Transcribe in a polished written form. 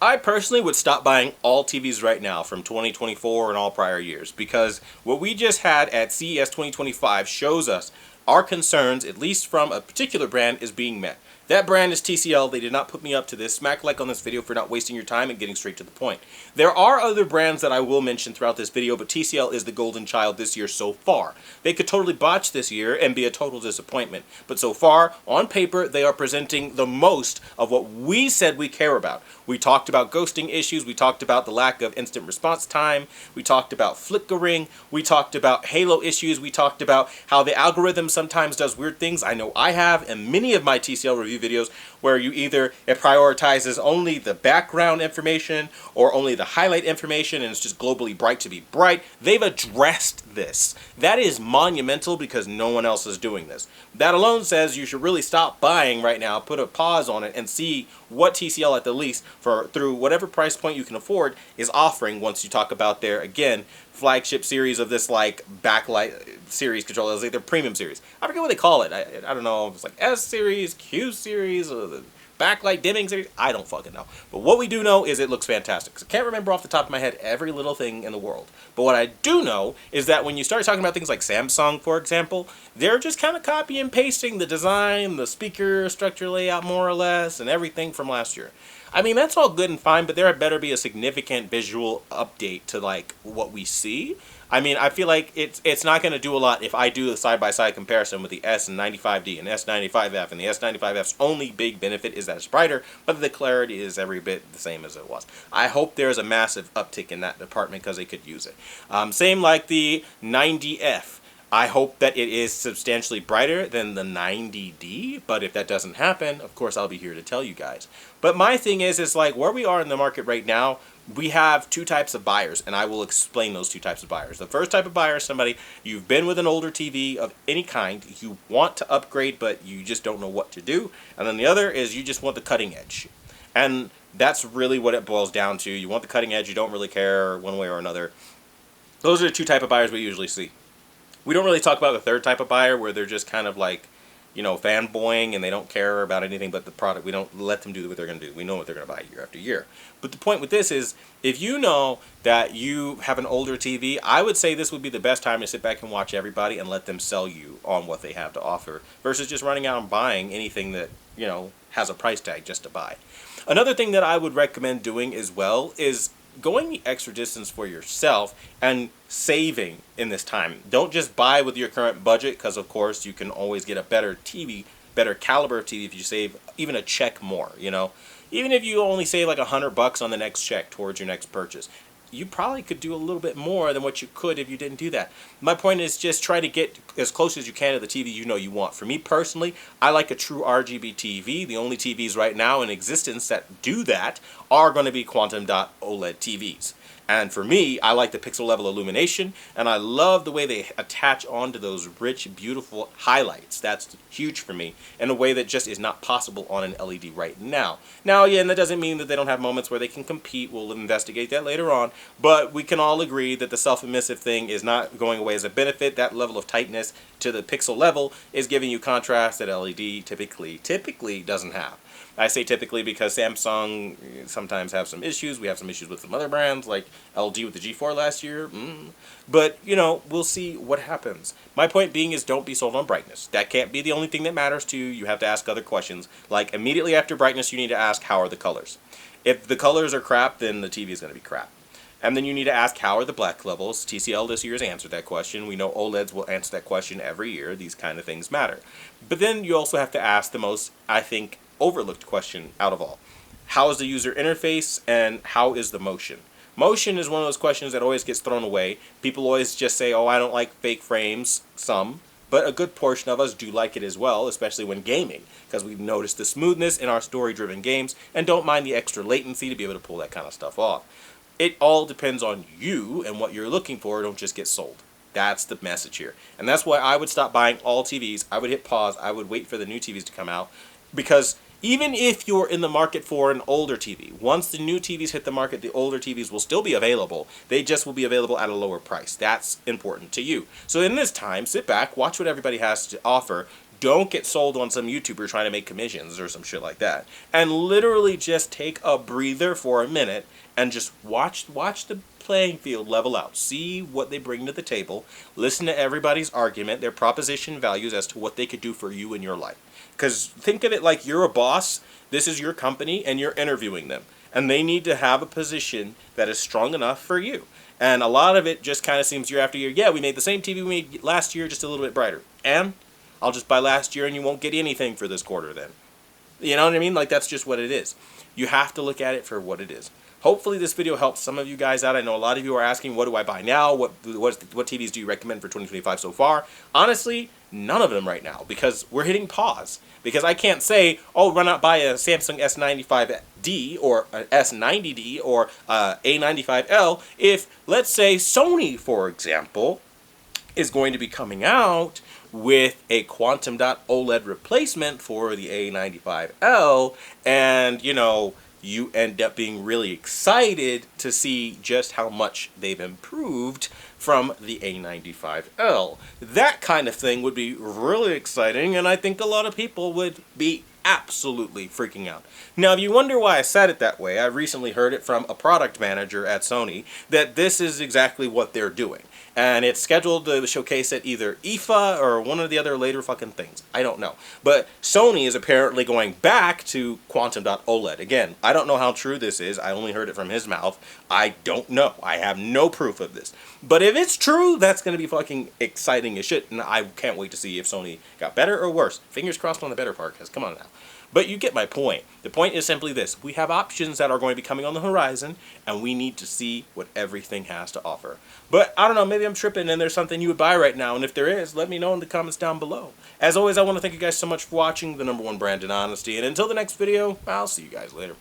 I personally would stop buying all TVs right now from 2024 and all prior years, because what we just had at CES 2025 shows us our concerns, at least from a particular brand, is being met. That brand is TCL. They did not put me up to this. Smack like on this video for not wasting your time and getting straight to the point. There are other brands that I will mention throughout this video, but TCL is the golden child this year so far. They could totally botch this year and be a total disappointment. But so far, on paper, they are presenting the most of what we said we care about. We talked about ghosting issues. We talked about the lack of instant response time. We talked about flickering. We talked about Halo issues. We talked about how the algorithm sometimes does weird things. I know I have, and many of my TCL review videos where it prioritizes only the background information or only the highlight information and it's just globally bright to be bright. They've addressed this. That is monumental because no one else is doing this. That alone says you should really stop buying right now, put a pause on it, and see what TCL at the least, through whatever price point you can afford, is offering once you talk about their, again, flagship series of this like backlight series controller, like their premium series. I forget what they call it. I don't know. It's like S series, Q series, or the backlight dimming series. I don't fucking know. But what we do know is it looks fantastic. I can't remember off the top of my head every little thing in the world. But what I do know is that when you start talking about things like Samsung, for example, they're just kind of copy and pasting the design, the speaker structure layout more or less, and everything from last year. I mean, that's all good and fine, but there had better be a significant visual update to like what we see. I mean, I feel like it's not going to do a lot if I do a side-by-side comparison with the S95D and S95F, and the S95F's only big benefit is that it's brighter, but the clarity is every bit the same as it was. I hope there's a massive uptick in that department because they could use it. Same like the 90F. I hope that it is substantially brighter than the 90D, but if that doesn't happen, of course I'll be here to tell you guys. But my thing is like where we are in the market right now, we have two types of buyers, and I will explain those two types of buyers. The first type of buyer is somebody, you've been with an older TV of any kind, you want to upgrade, but you just don't know what to do. And then the other is you just want the cutting edge. And that's really what it boils down to. You want the cutting edge, you don't really care one way or another. Those are the two type of buyers we usually see. We don't really talk about the third type of buyer where they're just kind of like, you know, fanboying and they don't care about anything but the product. We don't let them do what they're going to do. We know what they're going to buy year after year. But the point with this is, if you know that you have an older TV, I would say this would be the best time to sit back and watch everybody and let them sell you on what they have to offer versus just running out and buying anything that, you know, has a price tag just to buy. Another thing that I would recommend doing as well is going the extra distance for yourself and saving in this time. Don't just buy with your current budget, because of course you can always get a better TV, better caliber of TV if you save even a check more, you know. Even if you only save like $100 on the next check towards your next purchase, you probably could do a little bit more than what you could if you didn't do that. My point is just try to get as close as you can to the TV you know you want. For me personally, I like a true RGB TV. The only TVs right now in existence that do that are going to be quantum dot OLED TVs. And for me, I like the pixel level illumination, and I love the way they attach onto those rich, beautiful highlights. That's huge for me in a way that just is not possible on an LED right now. Now, again, that doesn't mean that they don't have moments where they can compete. We'll investigate that later on. But we can all agree that the self-emissive thing is not going away as a benefit. That level of tightness to the pixel level is giving you contrast that LED typically doesn't have. I say typically because Samsung sometimes have some issues. We have some issues with some other brands like LG with the G4 last year. But, you know, we'll see what happens. My point being is don't be sold on brightness. That can't be the only thing that matters to you. You have to ask other questions. Like immediately after brightness, you need to ask how are the colors. If the colors are crap, then the TV is going to be crap. And then you need to ask how are the black levels. TCL this year has answered that question. We know OLEDs will answer that question every year. These kind of things matter. But then you also have to ask the most, I think, overlooked question out of all. How is the user interface and how is the motion? Motion is one of those questions that always gets thrown away. People always just say, oh, I don't like fake frames. Some. But a good portion of us do like it as well, especially when gaming, because we've noticed the smoothness in our story-driven games and don't mind the extra latency to be able to pull that kind of stuff off. It all depends on you and what you're looking for. Don't just get sold. That's the message here. And that's why I would stop buying all TVs. I would hit pause. I would wait for the new TVs to come out, because even if you're in the market for an older TV, once the new TVs hit the market, the older TVs will still be available. They just will be available at a lower price. That's important to you. So in this time, sit back, watch what everybody has to offer. Don't get sold on some YouTuber trying to make commissions or some shit like that. And literally just take a breather for a minute and just watch the playing field level out. See what they bring to the table. Listen to everybody's argument, their proposition values as to what they could do for you in your life. Because think of it like you're a boss, this is your company, and you're interviewing them. And they need to have a position that is strong enough for you. And a lot of it just kind of seems year after year, yeah, we made the same TV we made last year, just a little bit brighter. And I'll just buy last year and you won't get anything for this quarter then. You know what I mean? Like, that's just what it is. You have to look at it for what it is. Hopefully this video helps some of you guys out. I know a lot of you are asking, what do I buy now? What TVs do you recommend for 2025 so far? Honestly, none of them right now, because we're hitting pause. Because I can't say, oh, run out, buy a Samsung S95D or an S90D or A95L if, let's say, Sony, for example, is going to be coming out with a quantum dot OLED replacement for the A95L, and, you know, you end up being really excited to see just how much they've improved from the A95L. That kind of thing would be really exciting, and I think a lot of people would be absolutely freaking out. Now, if you wonder why I said it that way, I recently heard it from a product manager at Sony that this is exactly what they're doing. And it's scheduled to showcase at either IFA or one of the other later fucking things. I don't know. But Sony is apparently going back to quantum dot OLED. Again, I don't know how true this is. I only heard it from his mouth. I don't know. I have no proof of this. But if it's true, that's going to be fucking exciting as shit. And I can't wait to see if Sony got better or worse. Fingers crossed on the better part, because come on now. But you get my point. The point is simply this. We have options that are going to be coming on the horizon, and we need to see what everything has to offer. But I don't know, maybe I'm tripping and there's something you would buy right now, and if there is, let me know in the comments down below. As always, I want to thank you guys so much for watching, the #1 brand in honesty, and until the next video, I'll see you guys later.